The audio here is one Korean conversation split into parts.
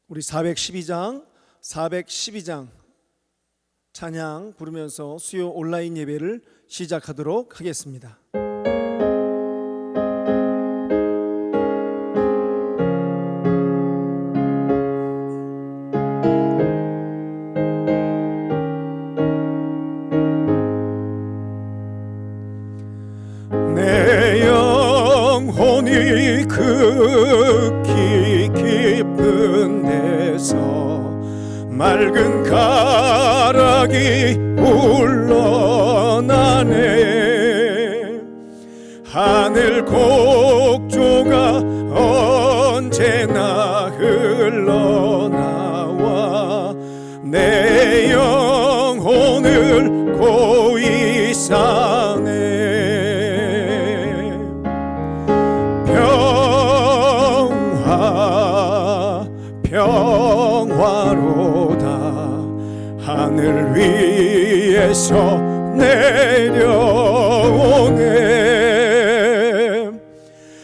우리 412장 찬양 부르면서 수요 온라인 예배를 시작하도록 하겠습니다. 내 영혼이 극히 깊은 데서 맑은 가락이 흘러나네. 하늘 곡조가 언제나 흘러나와 내 영혼을 고이 사네. 평화로다. 하늘 위에서 내려오네.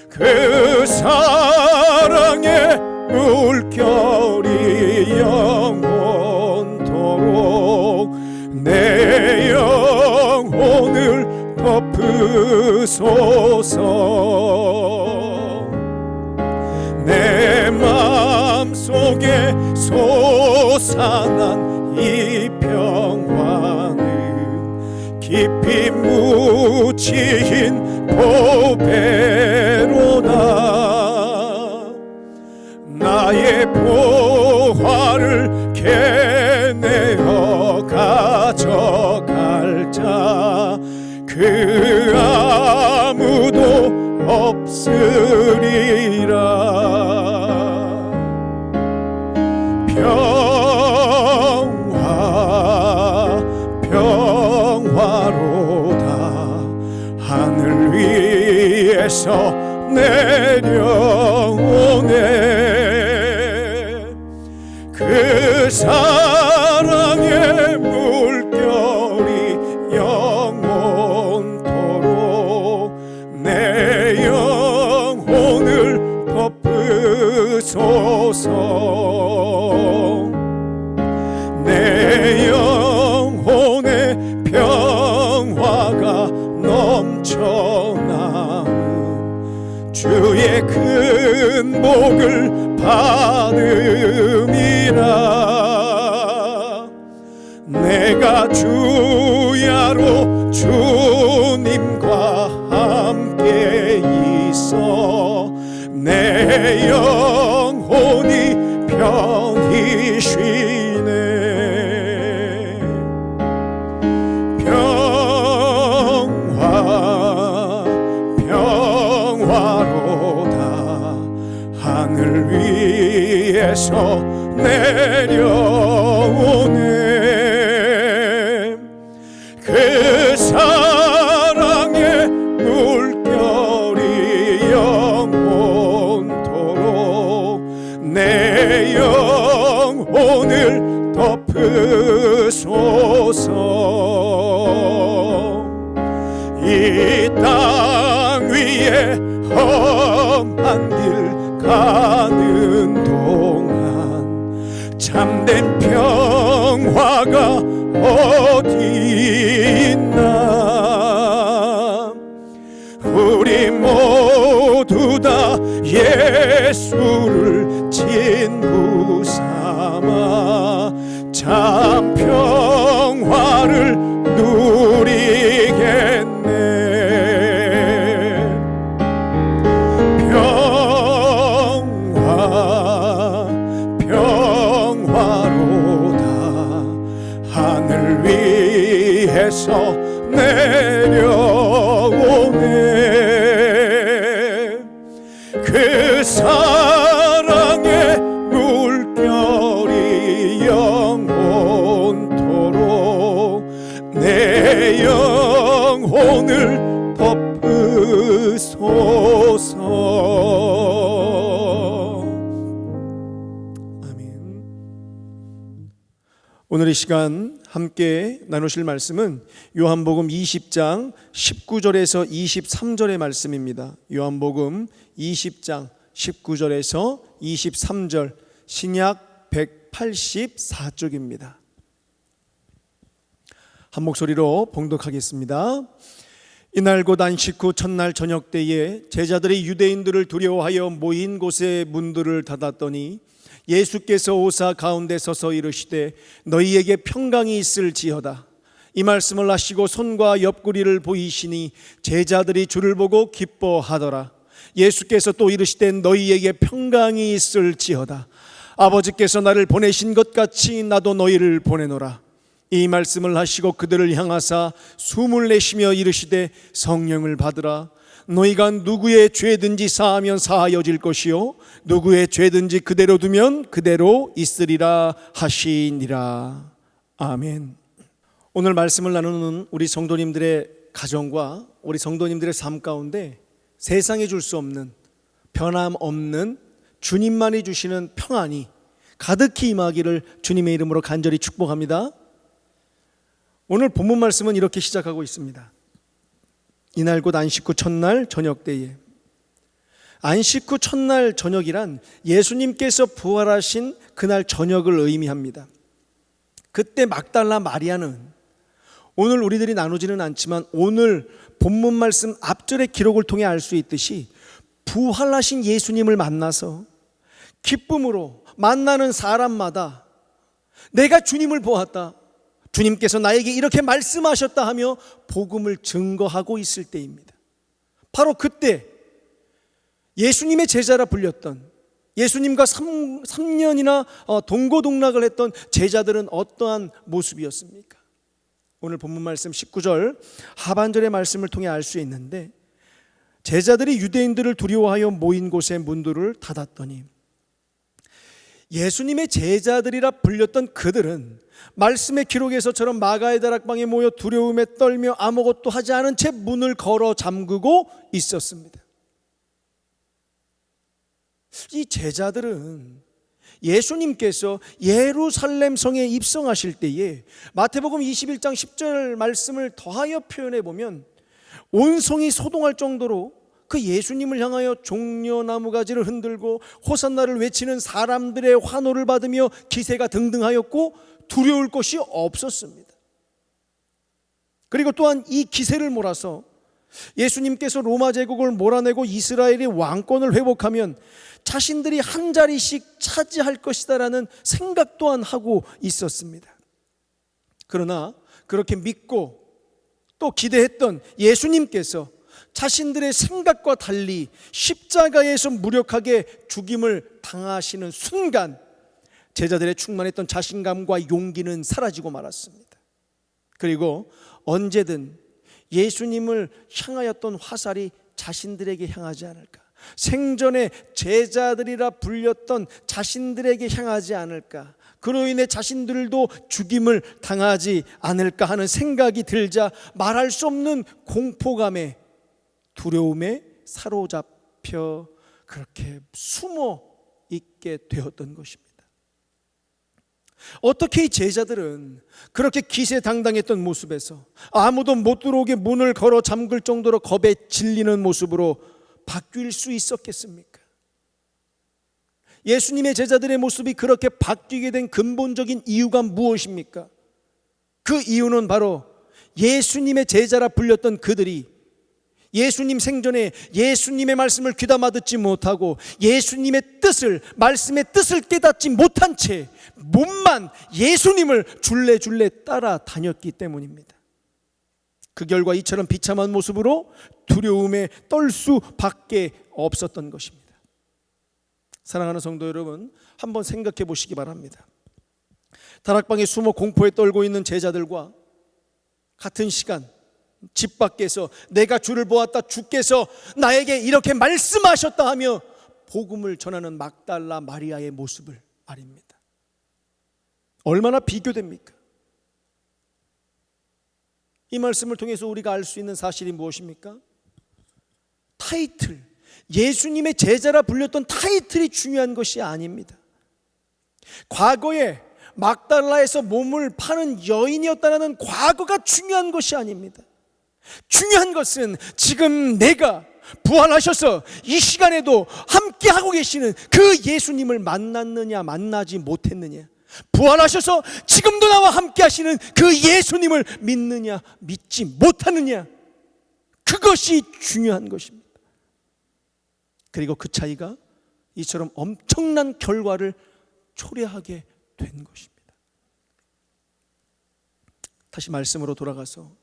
그 사랑의 물결이 영원토록 내 영혼을 덮으소서. 내 마음속에 솟아난 이 평화는 깊이 묻힌 보배로다. 나의 보화를 캐내어 가져갈 자 그 아무도 없으리라. 평화로다. 하늘 위에서 내려오네. 그 사랑의 물결이 영원토록 내 영혼을 덮으소서. 내 영혼의 평화가 넘쳐나는 주의 큰 복을 받음이라. 내가 주야로 주님과 함께 있어 내 영혼이 편히 쉬네. 평화로다. 하늘 위에서 내려오네. 그 사랑의 물결이 영원토록 내 영혼을 덮으소서. 이 땅 위에 험한 길 가는 동안 참된 평화가 어디 있나. 우리 모두 다 예수를 친구 삼아 참 평화를 누리겠네. 평화로다. 하늘 위에서 내려오네. 그 사랑의 물결이 영원토록 내 영혼을 덮으소서. 아멘. 오늘 이 시간 함께 나누실 말씀은 요한복음 20장 19절에서 23절의 말씀입니다. 요한복음 20장 19절에서 23절 신약 184쪽입니다. 한 목소리로 봉독하겠습니다. 이날 곧 안식 후 첫날 저녁 때에 제자들이 유대인들을 두려워하여 모인 곳에 문들을 닫았더니 예수께서 오사 가운데 서서 이르시되 너희에게 평강이 있을지어다. 이 말씀을 하시고 손과 옆구리를 보이시니 제자들이 주를 보고 기뻐하더라. 예수께서 또 이르시되 너희에게 평강이 있을지어다. 아버지께서 나를 보내신 것 같이 나도 너희를 보내노라. 이 말씀을 하시고 그들을 향하사 숨을 내쉬며 이르시되 성령을 받으라. 너희가 누구의 죄든지 사하면 사하여질 것이요 누구의 죄든지 그대로 두면 그대로 있으리라 하시니라. 아멘. 오늘 말씀을 나누는 우리 성도님들의 가정과 우리 성도님들의 삶 가운데 세상에 줄 수 없는 변함없는 주님만이 주시는 평안이 가득히 임하기를 주님의 이름으로 간절히 축복합니다. 오늘 본문 말씀은 이렇게 시작하고 있습니다. 이날 곧 안식 후 첫날 저녁 때에. 안식 후 첫날 저녁이란 예수님께서 부활하신 그날 저녁을 의미합니다. 그때 막달라 마리아는 오늘 우리들이 나누지는 않지만 오늘 본문 말씀 앞절의 기록을 통해 알 수 있듯이 부활하신 예수님을 만나서 기쁨으로 만나는 사람마다 내가 주님을 보았다, 주님께서 나에게 이렇게 말씀하셨다 하며 복음을 증거하고 있을 때입니다. 바로 그때 예수님의 제자라 불렸던, 예수님과 3년이나 동고동락을 했던 제자들은 어떠한 모습이었습니까? 오늘 본문 말씀 19절 하반절의 말씀을 통해 알 수 있는데 제자들이 유대인들을 두려워하여 모인 곳에 문들을 닫았더니, 예수님의 제자들이라 불렸던 그들은 말씀의 기록에서처럼 마가의 다락방에 모여 두려움에 떨며 아무것도 하지 않은 채 문을 걸어 잠그고 있었습니다. 이 제자들은 예수님께서 예루살렘 성에 입성하실 때에 마태복음 21장 10절 말씀을 더하여 표현해 보면 온 성이 소동할 정도로 그 예수님을 향하여 종려나무 가지를 흔들고 호산나를 외치는 사람들의 환호를 받으며 기세가 등등하였고 두려울 것이 없었습니다. 그리고 또한 이 기세를 몰아서 예수님께서 로마 제국을 몰아내고 이스라엘의 왕권을 회복하면 자신들이 한 자리씩 차지할 것이다라는 생각 또한 하고 있었습니다. 그러나 그렇게 믿고 또 기대했던 예수님께서 자신들의 생각과 달리 십자가에서 무력하게 죽임을 당하시는 순간 제자들의 충만했던 자신감과 용기는 사라지고 말았습니다. 그리고 언제든 예수님을 향하였던 화살이 자신들에게 향하지 않을까, 생전에 제자들이라 불렸던 자신들에게 향하지 않을까, 그로 인해 자신들도 죽임을 당하지 않을까 하는 생각이 들자 말할 수 없는 공포감에, 두려움에 사로잡혀 그렇게 숨어 있게 되었던 것입니다. 어떻게 이 제자들은 그렇게 기세당당했던 모습에서 아무도 못 들어오게 문을 걸어 잠글 정도로 겁에 질리는 모습으로 바뀔 수 있었겠습니까? 예수님의 제자들의 모습이 그렇게 바뀌게 된 근본적인 이유가 무엇입니까? 그 이유는 바로 예수님의 제자라 불렸던 그들이 예수님 생전에 예수님의 말씀을 귀담아 듣지 못하고 예수님의 뜻을, 말씀의 뜻을 깨닫지 못한 채 몸만 예수님을 줄레줄레 따라다녔기 때문입니다. 그 결과 이처럼 비참한 모습으로 두려움에 떨 수밖에 없었던 것입니다. 사랑하는 성도 여러분, 한번 생각해 보시기 바랍니다. 다락방에 숨어 공포에 떨고 있는 제자들과 같은 시간 집 밖에서 내가 주를 보았다, 주께서 나에게 이렇게 말씀하셨다 하며 복음을 전하는 막달라 마리아의 모습을 말입니다. 얼마나 비교됩니까? 이 말씀을 통해서 우리가 알 수 있는 사실이 무엇입니까? 타이틀, 예수님의 제자라 불렸던 타이틀이 중요한 것이 아닙니다. 과거에 막달라에서 몸을 파는 여인이었다는 과거가 중요한 것이 아닙니다. 중요한 것은 지금 내가 부활하셔서 이 시간에도 함께하고 계시는 그 예수님을 만났느냐 만나지 못했느냐, 부활하셔서 지금도 나와 함께하시는 그 예수님을 믿느냐 믿지 못하느냐, 그것이 중요한 것입니다. 그리고 그 차이가 이처럼 엄청난 결과를 초래하게 된 것입니다. 다시 말씀으로 돌아가서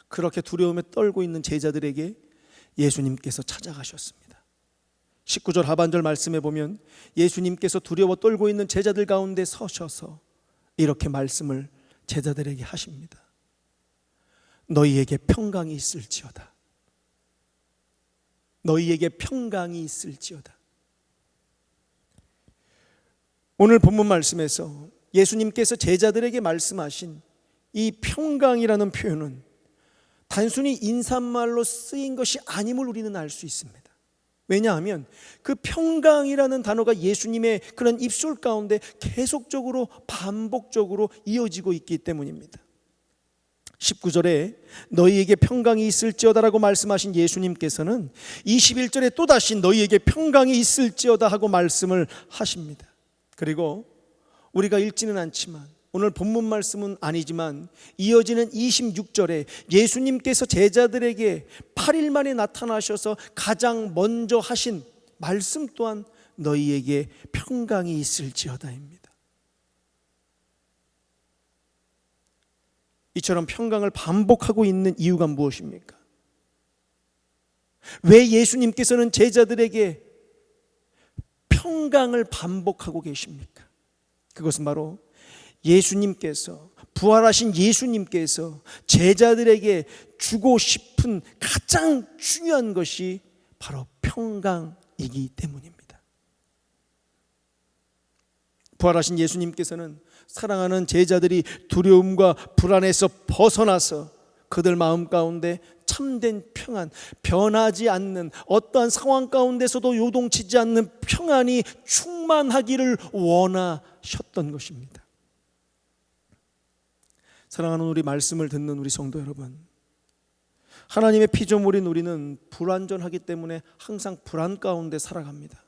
그렇게 두려움에 떨고 있는 제자들에게 예수님께서 찾아가셨습니다. 19절 하반절 말씀에 보면 예수님께서 두려워 떨고 있는 제자들 가운데 서셔서 이렇게 말씀을 제자들에게 하십니다. 너희에게 평강이 있을지어다. 너희에게 평강이 있을지어다. 오늘 본문 말씀에서 예수님께서 제자들에게 말씀하신 이 평강이라는 표현은 단순히 인사말로 쓰인 것이 아님을 우리는 알 수 있습니다. 왜냐하면 그 평강이라는 단어가 예수님의 그런 입술 가운데 계속적으로 반복적으로 이어지고 있기 때문입니다. 19절에 너희에게 평강이 있을지어다라고 말씀하신 예수님께서는 21절에 또다시 너희에게 평강이 있을지어다 하고 말씀을 하십니다. 그리고 우리가 읽지는 않지만 오늘 본문 말씀은 아니지만 이어지는 26절에 예수님께서 제자들에게 8일 만에 나타나셔서 가장 먼저 하신 말씀 또한 너희에게 평강이 있을지어다입니다. 이처럼 평강을 반복하고 있는 이유가 무엇입니까? 왜 예수님께서는 제자들에게 평강을 반복하고 계십니까? 그것은 바로 예수님께서, 부활하신 예수님께서 제자들에게 주고 싶은 가장 중요한 것이 바로 평강이기 때문입니다. 부활하신 예수님께서는 사랑하는 제자들이 두려움과 불안에서 벗어나서 그들 마음 가운데 참된 평안, 변하지 않는 어떠한 상황 가운데서도 요동치지 않는 평안이 충만하기를 원하셨던 것입니다. 사랑하는 우리 말씀을 듣는 우리 성도 여러분, 하나님의 피조물인 우리는 불완전하기 때문에 항상 불안 가운데 살아갑니다.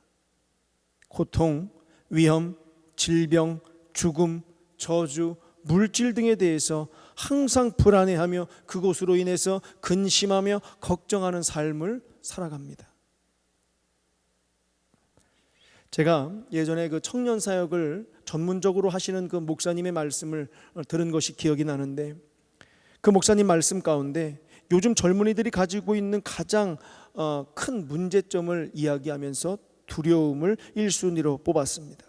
고통, 위험, 질병, 죽음, 저주, 물질 등에 대해서 항상 불안해하며 그것으로 인해서 근심하며 걱정하는 삶을 살아갑니다. 제가 예전에 그 청년 사역을 전문적으로 하시는 그 목사님의 말씀을 들은 것이 기억이 나는데, 그 목사님 말씀 가운데 요즘 젊은이들이 가지고 있는 가장 큰 문제점을 이야기하면서 두려움을 1순위로 뽑았습니다.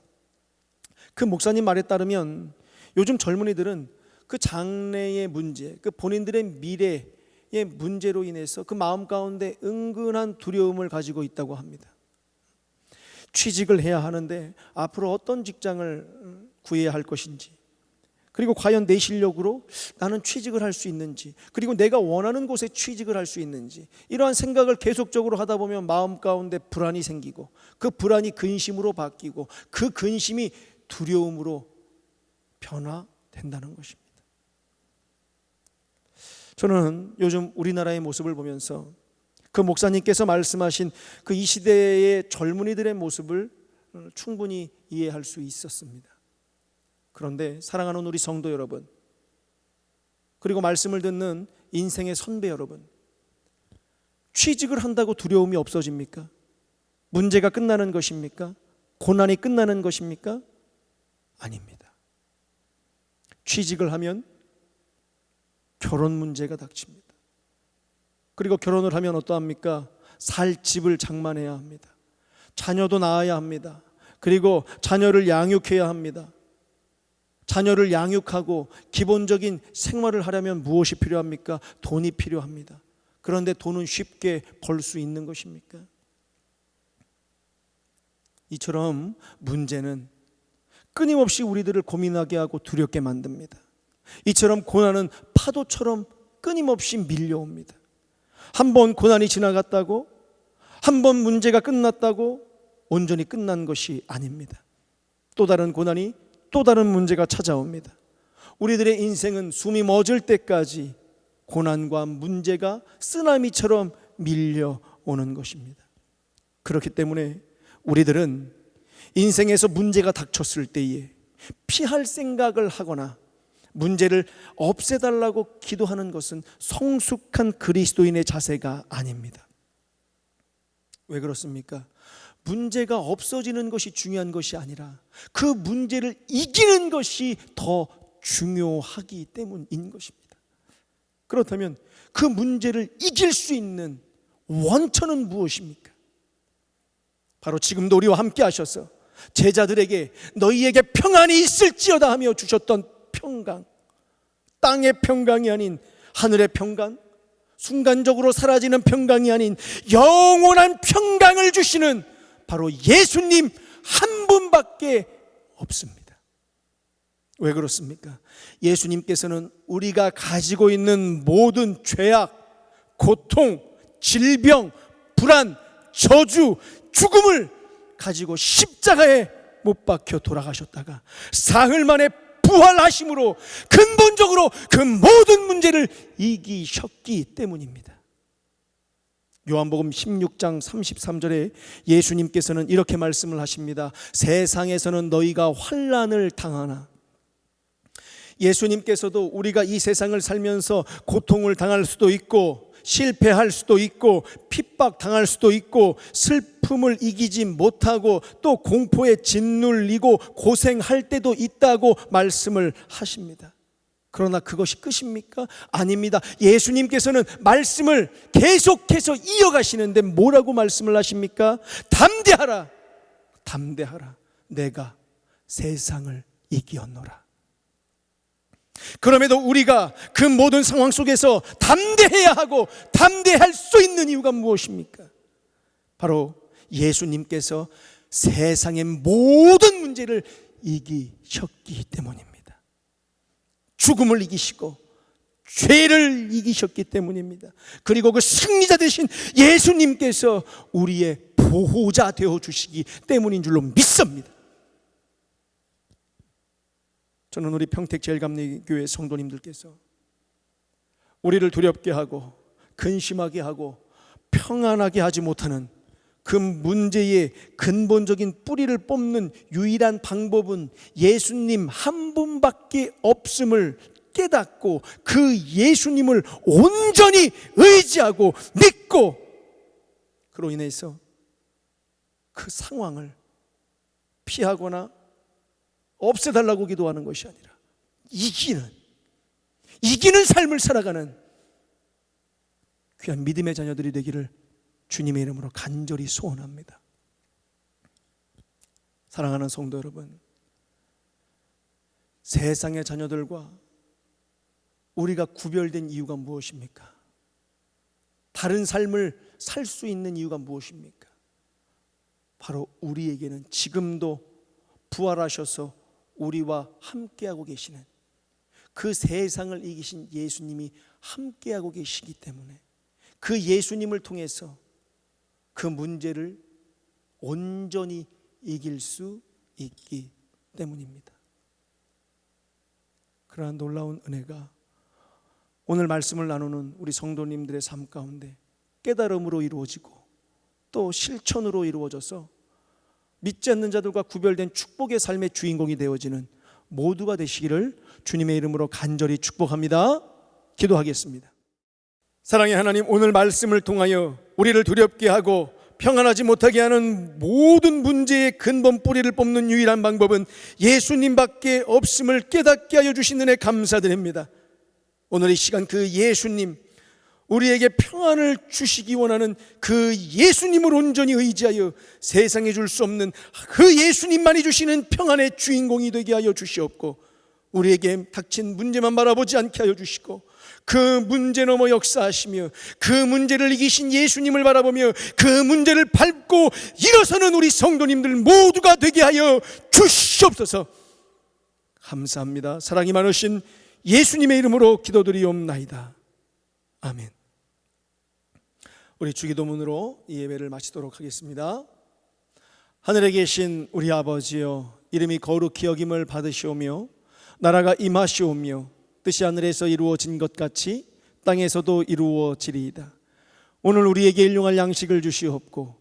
그 목사님 말에 따르면 요즘 젊은이들은 그 장래의 문제, 그 본인들의 미래의 문제로 인해서 그 마음 가운데 은근한 두려움을 가지고 있다고 합니다. 취직을 해야 하는데 앞으로 어떤 직장을 구해야 할 것인지, 그리고 과연 내 실력으로 나는 취직을 할 수 있는지, 그리고 내가 원하는 곳에 취직을 할 수 있는지, 이러한 생각을 계속적으로 하다 보면 마음 가운데 불안이 생기고 그 불안이 근심으로 바뀌고 그 근심이 두려움으로 변화된다는 것입니다. 저는 요즘 우리나라의 모습을 보면서 그 목사님께서 말씀하신 그 이 시대의 젊은이들의 모습을 충분히 이해할 수 있었습니다. 그런데 사랑하는 우리 성도 여러분, 그리고 말씀을 듣는 인생의 선배 여러분, 취직을 한다고 두려움이 없어집니까? 문제가 끝나는 것입니까? 고난이 끝나는 것입니까? 아닙니다. 취직을 하면 결혼 문제가 닥칩니다. 그리고 결혼을 하면 어떠합니까? 살 집을 장만해야 합니다. 자녀도 낳아야 합니다. 그리고 자녀를 양육해야 합니다. 자녀를 양육하고 기본적인 생활을 하려면 무엇이 필요합니까? 돈이 필요합니다. 그런데 돈은 쉽게 벌 수 있는 것입니까? 이처럼 문제는 끊임없이 우리들을 고민하게 하고 두렵게 만듭니다. 이처럼 고난은 파도처럼 끊임없이 밀려옵니다. 한 번 고난이 지나갔다고, 한 번 문제가 끝났다고 온전히 끝난 것이 아닙니다. 또 다른 고난이, 또 다른 문제가 찾아옵니다. 우리들의 인생은 숨이 멎을 때까지 고난과 문제가 쓰나미처럼 밀려옵니다. 오는 것입니다. 그렇기 때문에 우리들은 인생에서 문제가 닥쳤을 때에 피할 생각을 하거나 문제를 없애달라고 기도하는 것은 성숙한 그리스도인의 자세가 아닙니다. 왜 그렇습니까? 문제가 없어지는 것이 중요한 것이 아니라 그 문제를 이기는 것이 더 중요하기 때문인 것입니다. 그렇다면 그 문제를 이길 수 있는 원천은 무엇입니까? 바로 지금도 우리와 함께 하셔서 제자들에게 너희에게 평안이 있을지어다 하며 주셨던 평강, 땅의 평강이 아닌 하늘의 평강, 순간적으로 사라지는 평강이 아닌 영원한 평강을 주시는 바로 예수님 한 분밖에 없습니다. 왜 그렇습니까? 예수님께서는 우리가 가지고 있는 모든 죄악, 고통, 질병, 불안, 저주, 죽음을 가지고 십자가에 못 박혀 돌아가셨다가 사흘 만에 부활하심으로 근본적으로 그 모든 문제를 이기셨기 때문입니다. 요한복음 16장 33절에 예수님께서는 이렇게 말씀을 하십니다. 세상에서는 너희가 환난을 당하나. 예수님께서도 우리가 이 세상을 살면서 고통을 당할 수도 있고 실패할 수도 있고 핍박당할 수도 있고 슬픔을 이기지 못하고 또 공포에 짓눌리고 고생할 때도 있다고 말씀을 하십니다. 그러나 그것이 끝입니까? 아닙니다. 예수님께서는 말씀을 계속해서 이어가시는데 뭐라고 말씀을 하십니까? 담대하라, 담대하라, 내가 세상을 이기었노라. 그럼에도 우리가 그 모든 상황 속에서 담대해야 하고 담대할 수 있는 이유가 무엇입니까? 바로 예수님께서 세상의 모든 문제를 이기셨기 때문입니다. 죽음을 이기시고 죄를 이기셨기 때문입니다. 그리고 그 승리자 되신 예수님께서 우리의 보호자 되어주시기 때문인 줄로 믿습니다. 저는 우리 평택제일감리교회 성도님들께서 우리를 두렵게 하고 근심하게 하고 평안하게 하지 못하는 그 문제의 근본적인 뿌리를 뽑는 유일한 방법은 예수님 한 분밖에 없음을 깨닫고 그 예수님을 온전히 의지하고 믿고 그로 인해서 그 상황을 피하거나 없애달라고 기도하는 것이 아니라 이기는 삶을 살아가는 귀한 믿음의 자녀들이 되기를 주님의 이름으로 간절히 소원합니다. 사랑하는 성도 여러분, 세상의 자녀들과 우리가 구별된 이유가 무엇입니까? 다른 삶을 살 수 있는 이유가 무엇입니까? 바로 우리에게는 지금도 부활하셔서 우리와 함께하고 계시는 그 세상을 이기신 예수님이 함께하고 계시기 때문에 그 예수님을 통해서 그 문제를 온전히 이길 수 있기 때문입니다. 그러한 놀라운 은혜가 오늘 말씀을 나누는 우리 성도님들의 삶 가운데 깨달음으로 이루어지고 또 실천으로 이루어져서 믿지 않는 자들과 구별된 축복의 삶의 주인공이 되어지는 모두가 되시기를 주님의 이름으로 간절히 축복합니다. 기도하겠습니다. 사랑의 하나님, 오늘 말씀을 통하여 우리를 두렵게 하고 평안하지 못하게 하는 모든 문제의 근본 뿌리를 뽑는 유일한 방법은 예수님밖에 없음을 깨닫게 하여 주신 은혜 감사드립니다. 오늘 이 시간 그 예수님, 우리에게 평안을 주시기 원하는 그 예수님을 온전히 의지하여 세상에 줄 수 없는 그 예수님만이 주시는 평안의 주인공이 되게 하여 주시옵고, 우리에게 닥친 문제만 바라보지 않게 하여 주시고 그 문제 넘어 역사하시며 그 문제를 이기신 예수님을 바라보며 그 문제를 밟고 일어서는 우리 성도님들 모두가 되게 하여 주시옵소서. 감사합니다. 사랑이 많으신 예수님의 이름으로 기도드리옵나이다. 아멘. 우리 주기도문으로 이 예배를 마치도록 하겠습니다. 하늘에 계신 우리 아버지여, 이름이 거룩히 여김을 받으시오며 나라가 임하시오며 뜻이 하늘에서 이루어진 것 같이 땅에서도 이루어지리이다. 오늘 우리에게 일용할 양식을 주시옵고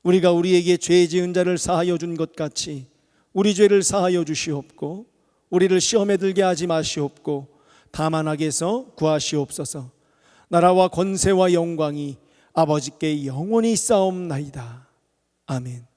우리가 우리에게 죄 지은 자를 사하여 준 것 같이 우리 죄를 사하여 주시옵고 우리를 시험에 들게 하지 마시옵고 다만 악에서 구하시옵소서. 나라와 권세와 영광이 아버지께 영원히 있사옵나이다. 아멘.